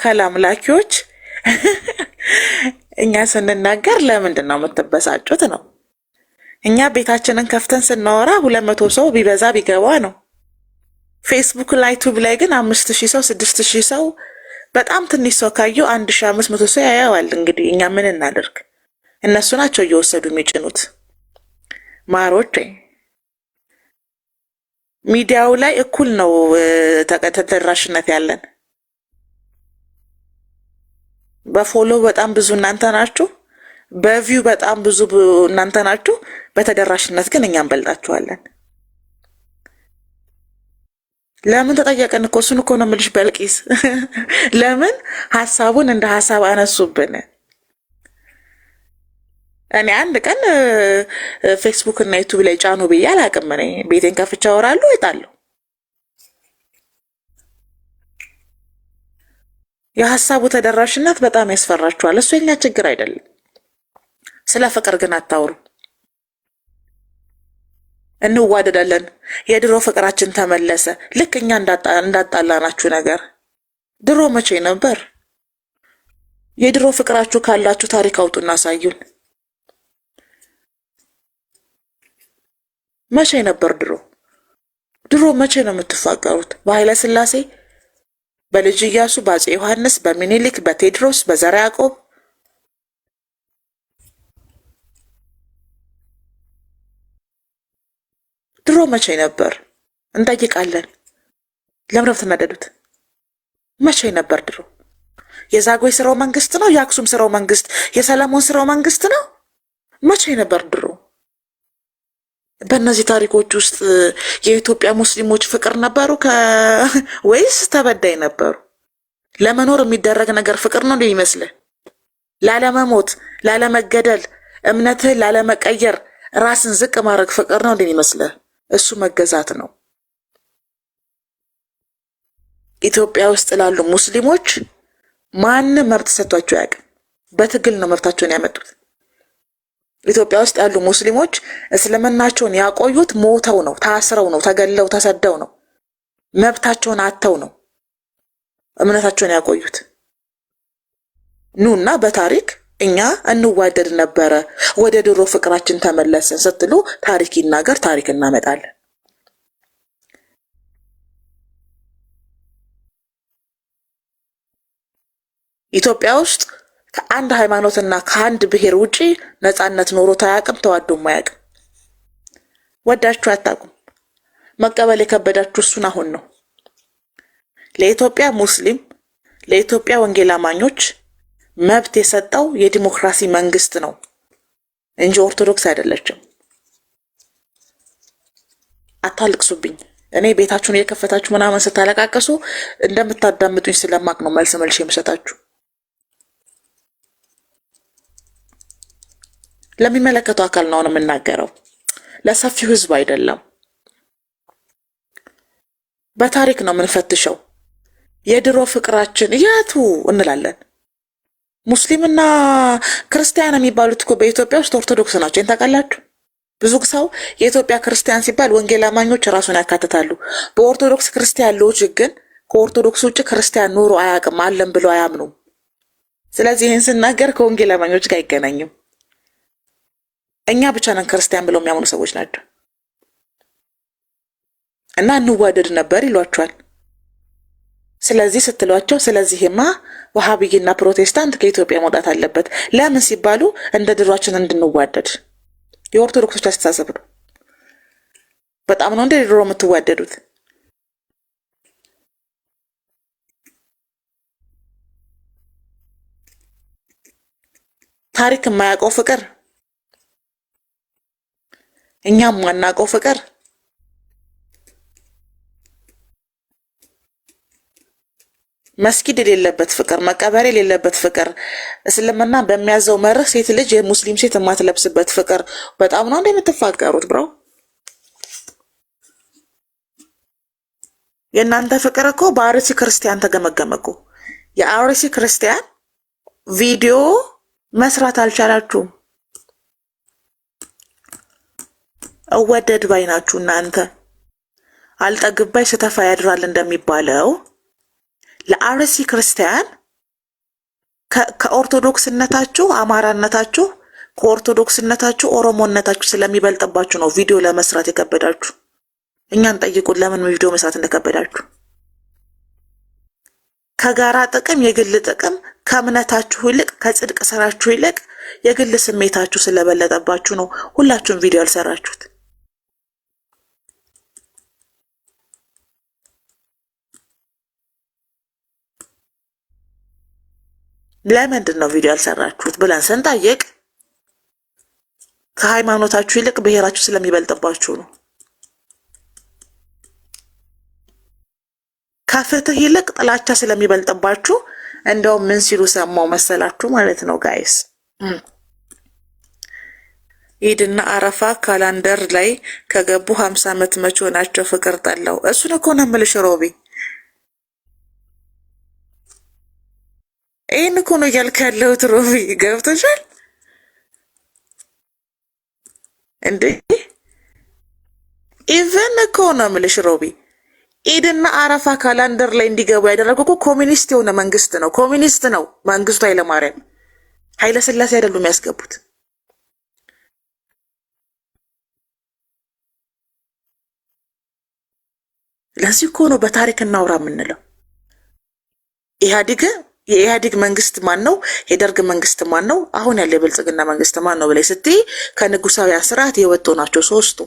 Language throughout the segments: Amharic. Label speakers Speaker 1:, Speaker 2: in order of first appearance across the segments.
Speaker 1: ከላምላኪዎች እኛ ስንናገር ለምንድን ነው የምትበሳጩት ነው? እኛ ቤታችንን ከፍተን ስናወራ 200 ሰው ቢበዛ ቢገባ ነው። ፌስቡክ ላይ ዩቲዩብ ላይ ግን 5000 ሰው 6000 ሰው በጣም ትንሽ ሰው ካየው 1500 ሰው ያያዋል። እንግዲህ እኛ ምን እናደርግ? እነሱ ናቸው እየወሰዱ የሚጭኑት። ማሮቼ ሚዲያው ላይ እኩል ነው ተደራሽነት ያለን። በፎሎ በጣም ብዙ እናንተ ናችሁ፣ በቪው በጣም ብዙ እናንተ ናችሁ። በተደራሽነት ግን እኛ እንበልጣችኋለን። ለምን ተጠየቀን እኮ እሱን እኮ ነው የምልሽ በልቂስ። ለምን ሀሳቡን እንደ ሀሳብ አነሱብን? እኔ አንድ ቀን ፌስቡክ እና ዩቲዩብ ላይ ጫኑ ብዬ አላቅም። እኔ ቤቴን ከፍቼ አወራለሁ እወጣለሁ። የሀሳቡ ተደራሽነት በጣም ያስፈራችኋል። እሱ የኛ ችግር አይደለም። ስለ ፍቅር ግን አታውሩ። እንዋደዳለን። የድሮ ፍቅራችን ተመለሰ። ልክ እኛ እንዳጣላናችሁ ነገር ድሮ መቼ ነበር? የድሮ ፍቅራችሁ ካላችሁ ታሪክ አውጡና አሳዩን። መቼ ነበር ድሮ? ድሮ መቼ ነው የምትፋቀሩት? በኃይለ ሥላሴ፣ በልጅ ኢያሱ፣ በአፄ ዮሐንስ፣ በሚኒሊክ፣ በቴዎድሮስ፣ በዘርዓ ያዕቆብ? ድሮ መቼ ነበር? እንጠይቃለን። ለምን ነው የምትናደዱት? መቼ ነበር ድሮ? የዛጉዌ ስርወ መንግስት ነው? የአክሱም ስርወ መንግስት? የሰለሞን ስርወ መንግስት ነው? መቼ ነበር ድሮ? በእነዚህ ታሪኮች ውስጥ የኢትዮጵያ ሙስሊሞች ፍቅር ነበሩ ወይስ ተበዳይ ነበሩ? ለመኖር የሚደረግ ነገር ፍቅር ነው ይመስልህ? ላለመሞት፣ ላለመገደል፣ እምነትህ ላለመቀየር ራስን ዝቅ ማድረግ ፍቅር ነው ይመስልህ? እሱ መገዛት ነው። ኢትዮጵያ ውስጥ ላሉ ሙስሊሞች ማንም መብት ሰጥቷቸው አያውቅም። በትግል ነው መብታቸውን ያመጡት። ኢትዮጵያ ውስጥ ያሉ ሙስሊሞች እስልምናቸውን ያቆዩት ሞተው ነው፣ ታስረው ነው፣ ተገለው ተሰደው ነው፣ መብታቸውን አጥተው ነው እምነታቸውን ያቆዩት። ኑና በታሪክ እኛ እንዋደድ ነበረ፣ ወደ ድሮ ፍቅራችን ተመለሰን ስትሉ ታሪክ ይናገር፣ ታሪክ እናመጣለን። ኢትዮጵያ ውስጥ ከአንድ ሃይማኖትና ከአንድ ብሔር ውጪ ነፃነት ኖሮት አያውቅም፣ ተዋዶም አያውቅም። ወዳችሁ አታውቁም። መቀበል የከበዳችሁ እሱን አሁን ነው። ለኢትዮጵያ ሙስሊም፣ ለኢትዮጵያ ወንጌል አማኞች መብት የሰጠው የዲሞክራሲ መንግስት ነው እንጂ ኦርቶዶክስ አይደለችም። አታልቅሱብኝ። እኔ ቤታችሁን እየከፈታችሁ ምናምን ስታለቃቀሱ እንደምታዳምጡኝ ስለማቅ ነው መልስ የምሰጣችሁ። ለሚመለከተው አካል ነው የምናገረው፣ ለሰፊው ህዝብ አይደለም። በታሪክ ነው የምንፈትሸው። የድሮ ፍቅራችን የቱ እንላለን። ሙስሊምና ክርስቲያን የሚባሉት እኮ በኢትዮጵያ ውስጥ ኦርቶዶክስ ናቸው። ታውቃላችሁ? ብዙ ሰው የኢትዮጵያ ክርስቲያን ሲባል ወንጌል አማኞች ራሱን ያካትታሉ። በኦርቶዶክስ ክርስቲያን ሎጂክ ግን ከኦርቶዶክስ ውጭ ክርስቲያን ኖሮ አያውቅም፣ አለም ብሎ አያምኑም። ስለዚህ ይህን ስናገር ከወንጌል አማኞች ጋር አይገናኝም። እኛ ብቻ ነን ክርስቲያን ብለው የሚያምኑ ሰዎች ናቸው። እና እንዋደድ ነበር ይሏቸዋል። ስለዚህ ስትሏቸው ስለዚህማ ወሃቢይና ፕሮቴስታንት ከኢትዮጵያ መውጣት አለበት ለምን ሲባሉ እንደ ድሯችን እንድንዋደድ። የኦርቶዶክሶች አስተሳሰብ ነው። በጣም ነው እንደ ድሮ የምትዋደዱት። ታሪክ የማያውቀው ፍቅር፣ እኛም ማናውቀው ፍቅር፣ መስጊድ የሌለበት ፍቅር፣ መቀበር የሌለበት ፍቅር፣ እስልምና በሚያዘው መርህ ሴት ልጅ የሙስሊም ሴት የማትለብስበት ፍቅር። በጣም ነው እንደምትፋቀሩት ብሮ። የእናንተ ፍቅር እኮ በአርሲ ክርስቲያን ተገመገመ እኮ። የአርሲ ክርስቲያን ቪዲዮ መስራት አልቻላችሁም። እወደድ ባይ ናችሁ እናንተ። አልጠግባይ ስተፋ ያድራል እንደሚባለው ለአርሲ ክርስቲያን ከኦርቶዶክስነታችሁ አማራነታችሁ ከኦርቶዶክስነታችሁ ኦሮሞነታችሁ ስለሚበልጥባችሁ ነው ቪዲዮ ለመስራት የከበዳችሁ። እኛን ጠይቁን ለምን ቪዲዮ መስራት እንደከበዳችሁ። ከጋራ ጥቅም የግል ጥቅም ከእምነታችሁ ይልቅ ከጽድቅ ስራችሁ ይልቅ የግል ስሜታችሁ ስለበለጠባችሁ ነው ሁላችሁም ቪዲዮ ያልሰራችሁት። ለምንድን ነው ቪዲዮ ያልሰራችሁት ብለን ስንጠይቅ ከሃይማኖታችሁ ይልቅ ብሔራችሁ ስለሚበልጥባችሁ ነው። ከፍትህ ይልቅ ጥላቻ ስለሚበልጥባችሁ እንደውም ምን ሲሉ ሰማው መሰላችሁ ማለት ነው ጋይስ? ኢድና አረፋ ካላንደር ላይ ከገቡ 50 ዓመት መቼ ሆናቸው ፍቅር ጠላው። እሱን እኮ ነው የምልሽ ሮቢ። ይህን እኮ ነው እያልክ ያለሁት ሮቢ። ገብቶሻል እንዴ? ኢቨን እኮ ነው የምልሽ ሮቢ፣ ኢድና አረፋ ካላንደር ላይ እንዲገቡ ያደረገው እኮ ኮሚኒስት የሆነ መንግስት ነው። ኮሚኒስት ነው መንግስቱ ኃይለማርያም፣ ኃይለስላሴ አይደሉም ያስገቡት። ለዚህ እኮ ነው በታሪክ እናውራ የምንለው። የኢህአዴግ መንግስት ማን ነው? የደርግ መንግስት ማን ነው? አሁን ያለ የብልጽግና መንግስት ማን ነው ብላይ ስትይ ከንጉሳውያን ስርዓት የወጡ ናቸው ሶስቱ።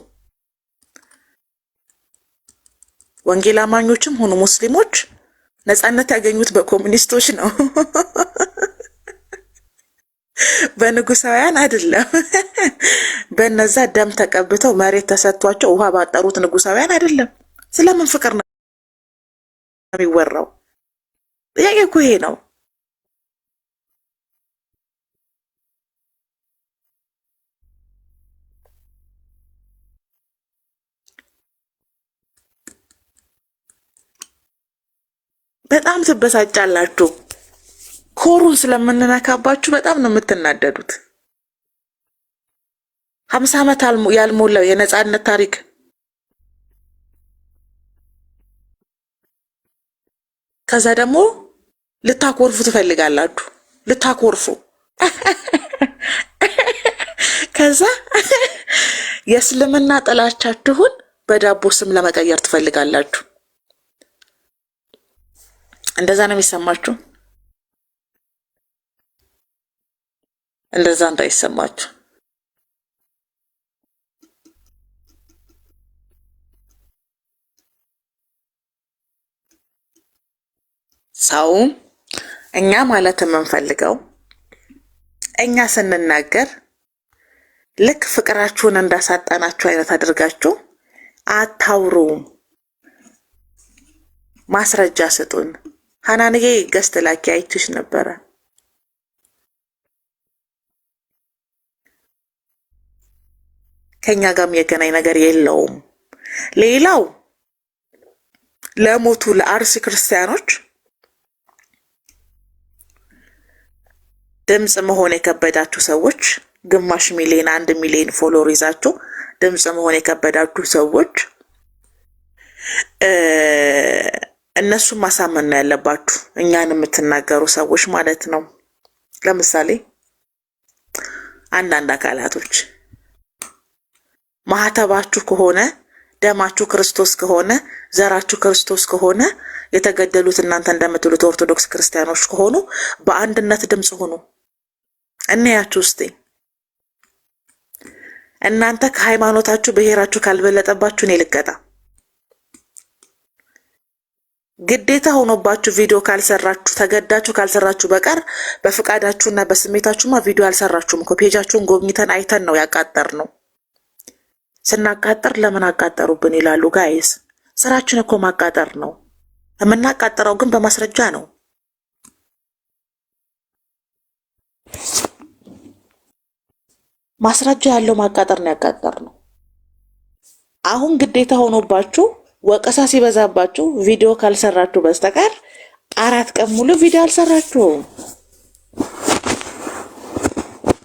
Speaker 1: ወንጌል አማኞችም ሆኑ ሙስሊሞች ነጻነት ያገኙት በኮሙኒስቶች ነው በንጉሳውያን አይደለም። በነዛ ደም ተቀብተው መሬት ተሰጥቷቸው ውሃ ባጠሩት ንጉሳውያን አይደለም። ስለምን ፍቅር ነው የሚወራው? ጥያቄ እኮ ይሄ ነው። በጣም ትበሳጫላችሁ። ኮሩን ስለምንነካባችሁ በጣም ነው የምትናደዱት። 50 ዓመት ያልሞላው የነጻነት ታሪክ ከዛ ደግሞ ልታኮርፉ ትፈልጋላችሁ። ልታኮርፉ ከዛ የእስልምና ጥላቻችሁን በዳቦ ስም ለመቀየር ትፈልጋላችሁ። እንደዛ ነው የሚሰማችሁ። እንደዛ እንዳይሰማችሁ ሰው እኛ ማለት የምንፈልገው እኛ ስንናገር ልክ ፍቅራችሁን እንዳሳጣናችሁ አይነት አድርጋችሁ አታውሩም። ማስረጃ ስጡን። ሀናንዬ ገስት ላኪ አይችሽ ነበረ። ከኛ ጋርም የገናኝ ነገር የለውም። ሌላው ለሞቱ ለአርሲ ክርስቲያኖች ድምጽ መሆን የከበዳችሁ ሰዎች፣ ግማሽ ሚሊዮን 1 ሚሊዮን ፎሎወር ይዛችሁ ድምጽ መሆን የከበዳችሁ ሰዎች እነሱን ማሳመን ነው ያለባችሁ። እኛን የምትናገሩ ሰዎች ማለት ነው። ለምሳሌ አንዳንድ አካላቶች ማህተባችሁ ከሆነ ደማችሁ ክርስቶስ ከሆነ ዘራችሁ ክርስቶስ ከሆነ የተገደሉት እናንተ እንደምትሉት ኦርቶዶክስ ክርስቲያኖች ከሆኑ በአንድነት ድምጽ ሆኑ። እናያችሁ እስቲ እናንተ ከሃይማኖታችሁ ብሔራችሁ ካልበለጠባችሁ ነው ልቀጣ። ግዴታ ሆኖባችሁ ቪዲዮ ካልሰራችሁ ተገዳችሁ ካልሰራችሁ በቀር በፍቃዳችሁና በስሜታችሁማ ቪዲዮ አልሰራችሁም እኮ። ፔጃችሁን ጎብኝተን አይተን ነው ያቃጠር ነው። ስናቃጠር ለምን አቃጠሩብን ይላሉ ጋይስ። ስራችን እኮ ማቃጠር ነው። የምናቃጠረው ግን በማስረጃ ነው። ማስረጃ ያለው ማቃጠር ነው ያቃጠር ነው። አሁን ግዴታ ሆኖባችሁ ወቀሳ ሲበዛባችሁ ቪዲዮ ካልሰራችሁ በስተቀር 4 ቀን ሙሉ ቪዲዮ አልሰራችሁም።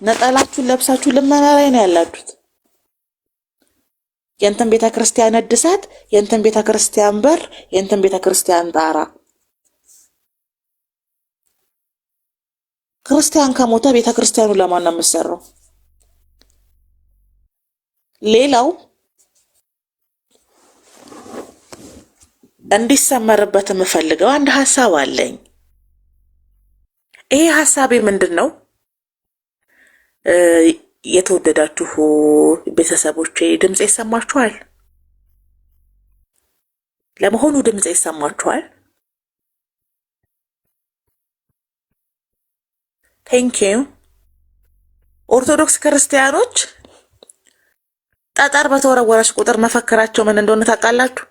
Speaker 1: ነጠላችሁን ለብሳችሁ ልመና ላይ ነው ያላችሁት። የእንትን ቤተክርስቲያን እድሳት፣ የእንትን ቤተክርስቲያን በር፣ የእንትን ቤተክርስቲያን ጣራ ክርስቲያን ከሞተ ቤተ ክርስቲያኑ ለማን ነው የምትሰራው? ሌላው እንዲሰመርበት የምፈልገው አንድ ሀሳብ አለኝ። ይሄ ሀሳቤ ምንድን ነው? የተወደዳችሁ ቤተሰቦቼ ድምፅ ይሰማችኋል? ለመሆኑ ድምፅ ይሰማችኋል? ቴንኪዩ። ኦርቶዶክስ ክርስቲያኖች ጠጠር በተወረወረች ቁጥር መፈክራቸው ምን እንደሆነ ታውቃላችሁ?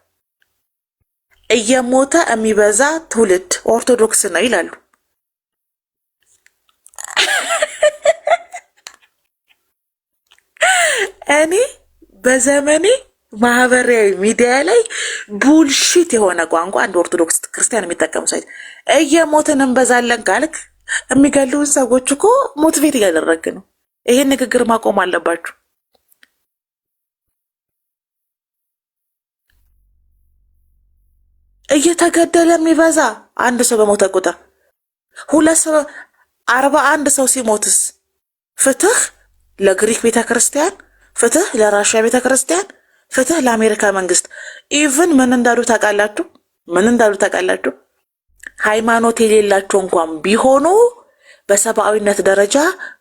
Speaker 1: እየሞተ የሚበዛ ትውልድ ኦርቶዶክስ ነው ይላሉ። እኔ በዘመኔ ማህበራዊ ሚዲያ ላይ ቡልሺት የሆነ ቋንቋ አንድ ኦርቶዶክስ ክርስቲያን የሚጠቀሙ ሳይት እየሞትን እንበዛለን ካልክ የሚገሉን ሰዎች እኮ ሞቲቬት እያደረግ ነው። ይሄን ንግግር ማቆም አለባችሁ። እየተገደለ የሚበዛ አንድ ሰው በሞተ ቁጥር 41 ሰው ሲሞትስ ፍትህ ለግሪክ ቤተክርስቲያን፣ ፍትህ ለራሽያ ቤተክርስቲያን፣ ፍትህ ለአሜሪካ መንግስት። ኢቭን ምን እንዳሉ ታውቃላችሁ? ሃይማኖት የሌላቸው እንኳን ቢሆኑ በሰብአዊነት ደረጃ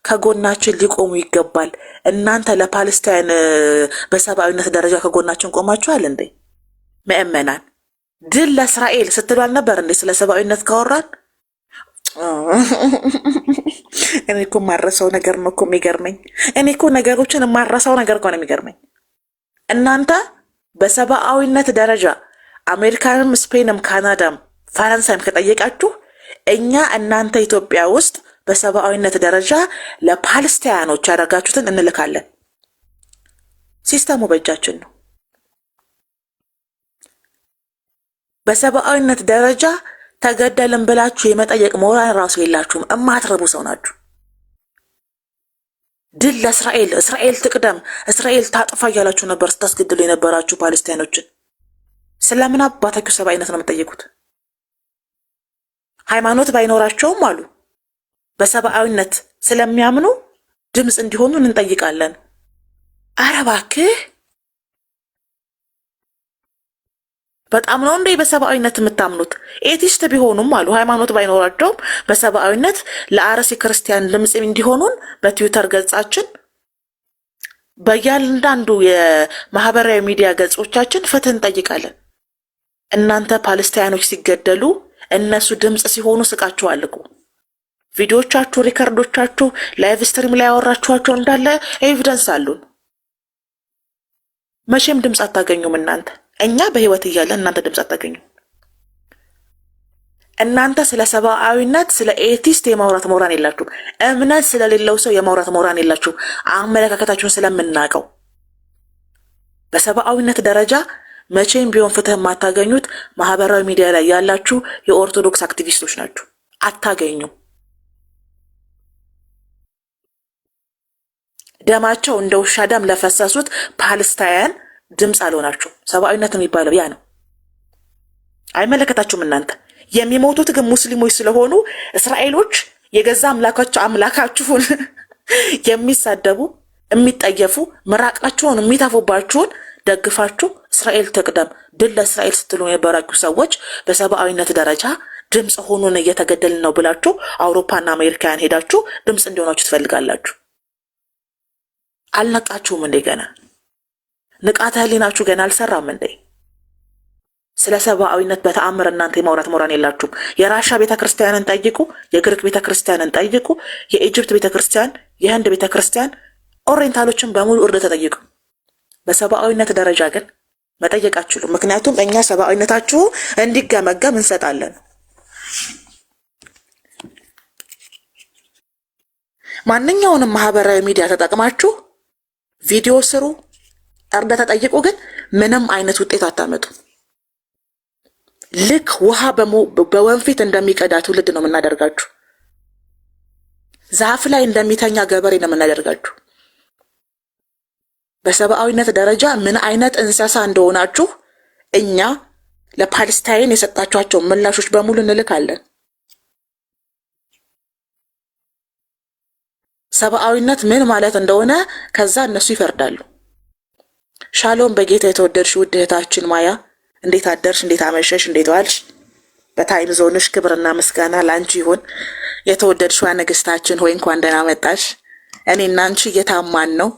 Speaker 1: ከጎናችን ሊቆሙ ይገባል። እናንተ ለፓለስታይን በሰብአዊነት ደረጃ ከጎናችን ቆማችኋል እንዴ? ምእመናን ድል ለእስራኤል ስትሉ አልነበር እንዴ? ስለ ሰብአዊነት ካወራን እኔ እኮ የማረሳው ነገር ነው እኮ የሚገርመኝ። እኔ እኮ ነገሮችን የማረሳው ነገር እኮ ነው የሚገርመኝ። እናንተ በሰብአዊነት ደረጃ አሜሪካንም፣ ስፔንም፣ ካናዳም ፈረንሳይም ከጠየቃችሁ እኛ እናንተ ኢትዮጵያ ውስጥ በሰብአዊነት ደረጃ ለፓለስታይኖች ያደረጋችሁትን እንልካለን። ሲስተሙ በእጃችን ነው። በሰብአዊነት ደረጃ ተገደልን ብላችሁ የመጠየቅ ሞራል ራሱ የላችሁም። እማትረቡ ሰው ናችሁ። ድል ለእስራኤል፣ እስራኤል ትቅደም፣ እስራኤል ታጥፋ እያላችሁ ነበር ስታስገድሉ የነበራችሁ ፓለስታይኖችን። ስለምን አባታችሁ ሰብአዊነት ነው የምትጠይቁት? ሃይማኖት ባይኖራቸውም አሉ በሰብአዊነት ስለሚያምኑ ድምፅ እንዲሆኑ እንጠይቃለን። ኧረ እባክህ በጣም ነው እንዴ በሰብአዊነት የምታምኑት? ኤቲስት ቢሆኑም አሉ ሃይማኖት ባይኖራቸውም በሰብአዊነት ለአርሲ ክርስቲያን ድምፅ እንዲሆኑን በትዊተር ገጻችን በእያንዳንዱ የማህበራዊ ሚዲያ ገጾቻችን ፍትህ እንጠይቃለን። እናንተ ፓለስታይኖች ሲገደሉ እነሱ ድምፅ ሲሆኑ ስቃችሁ አልቁ። ቪዲዮቻችሁ፣ ሪከርዶቻችሁ፣ ላይቭ ስትሪም ላይ ያወራችኋቸው እንዳለ ኤቪደንስ አሉን። መቼም ድምፅ አታገኙም እናንተ። እኛ በህይወት እያለን እናንተ ድምፅ አታገኙም። እናንተ ስለ ሰብአዊነት፣ ስለ ኤቲስት የማውራት ሞራን የላችሁም። እምነት ስለሌለው ሰው የማውራት ሞራን የላችሁም። አመለካከታችሁን ስለምናውቀው በሰብአዊነት ደረጃ መቼም ቢሆን ፍትህ የማታገኙት ማህበራዊ ሚዲያ ላይ ያላችሁ የኦርቶዶክስ አክቲቪስቶች ናችሁ። አታገኙም። ደማቸው እንደ ውሻ ደም ለፈሰሱት ፓለስታይን ድምፅ አልሆናችሁ። ሰብአዊነት የሚባለው ያ ነው። አይመለከታችሁም። እናንተ የሚሞቱት ግን ሙስሊሞች ስለሆኑ እስራኤሎች የገዛ አምላካችሁን የሚሳደቡ የሚጠየፉ ምራቃቸውን የሚተፉባችሁን ደግፋችሁ እስራኤል ትቅደም፣ ድል ለእስራኤል ስትሉ የነበራችሁ ሰዎች በሰብአዊነት ደረጃ ድምፅ ሆኑን እየተገደልን ነው ብላችሁ አውሮፓና አሜሪካን ሄዳችሁ ድምፅ እንዲሆናችሁ ትፈልጋላችሁ። አልነቃችሁም እንዴ? ገና ንቃተ ህሊናችሁ ገና አልሰራም እንዴ? ስለ ሰብአዊነት በተአምር እናንተ የማውራት ሞራን የላችሁም። የራሻ ቤተክርስቲያንን ጠይቁ፣ የግሪክ ቤተክርስቲያንን ጠይቁ፣ የኢጅፕት ቤተክርስቲያን፣ የህንድ ቤተክርስቲያን፣ ኦሪየንታሎችን በሙሉ እርድ ተጠይቁ። በሰብአዊነት ደረጃ ግን መጠየቅ አትችሉም። ምክንያቱም እኛ ሰብአዊነታችሁ እንዲገመገም እንሰጣለን። ማንኛውንም ማህበራዊ ሚዲያ ተጠቅማችሁ ቪዲዮ ስሩ፣ እርዳታ ጠይቁ፣ ግን ምንም አይነት ውጤት አታመጡ። ልክ ውሃ በወንፊት እንደሚቀዳ ትውልድ ነው የምናደርጋችሁ። ዛፍ ላይ እንደሚተኛ ገበሬ ነው የምናደርጋችሁ። በሰብአዊነት ደረጃ ምን አይነት እንስሳ እንደሆናችሁ እኛ ለፓለስታይን የሰጣችኋቸው ምላሾች በሙሉ እንልካለን። ሰብአዊነት ምን ማለት እንደሆነ ከዛ እነሱ ይፈርዳሉ። ሻሎም በጌታ የተወደድሽ ውድ እህታችን ማያ፣ እንዴት አደርሽ? እንዴት አመሸሽ? እንዴት ዋልሽ? በታይም ዞንሽ ክብርና ምስጋና ላንቺ ይሁን። የተወደድሽዋ ንግስታችን ሆይ እንኳን ደህና መጣሽ። እኔ እና አንቺ እየታማን ነው።